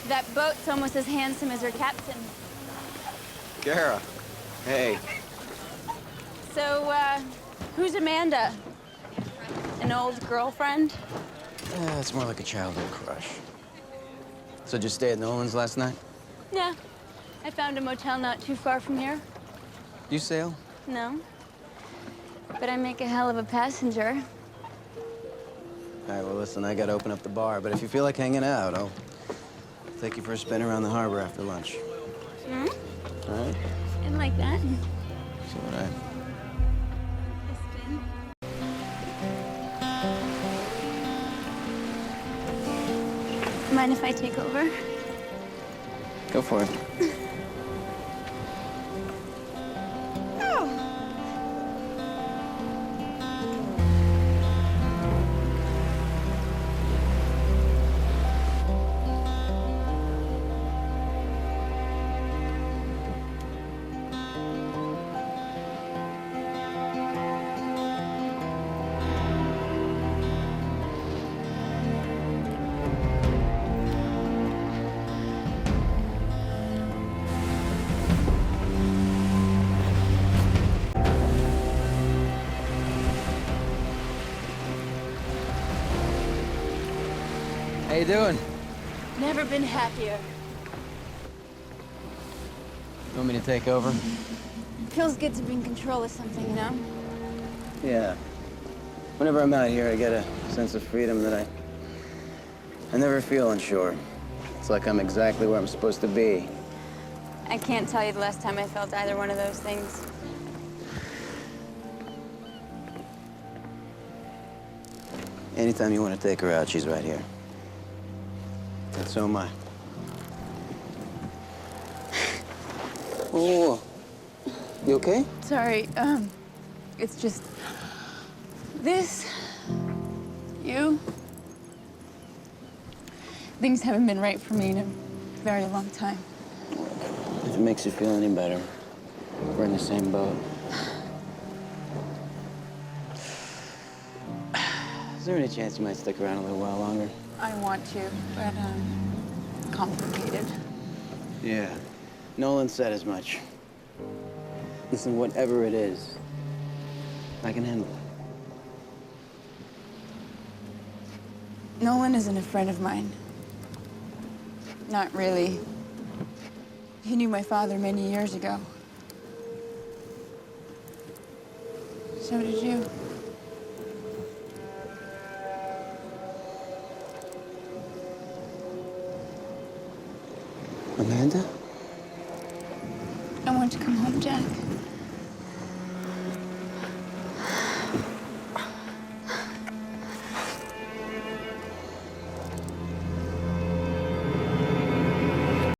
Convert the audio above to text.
That boat's almost as handsome as her captain. Gara. Hey. So, who's Amanda? An old girlfriend? It's more like a childhood crush. So did you stay at Nolan's last night? Yeah. I found a motel not too far from here. You sail? No. But I make a hell of a passenger. All right, well, listen, I gotta open up the bar, but if you feel like hanging out, I'll take you for a spin around the harbor after lunch. Hmm? All right? And like that. So would I. A spin. Mind if I take over? Go for it. How you doing? Never been happier. You want me to take over? Feels good to be in control of something, you know? Yeah. Whenever I'm out here, I get a sense of freedom that I never feel unsure. It's like I'm exactly where I'm supposed to be. I can't tell you the last time I felt either one of those things. Anytime you want to take her out, she's right here. And so am I. Oh, you okay? Sorry, it's just... this... you... Things haven't been right for me in a very long time. If it makes you feel any better, we're in the same boat. Is there any chance you might stick around a little while longer? I want to, but, complicated. Yeah. Nolan said as much. Listen, whatever it is, I can handle it. Nolan isn't a friend of mine. Not really. He knew my father many years ago. So did you. Amanda? I want to come home, Jack.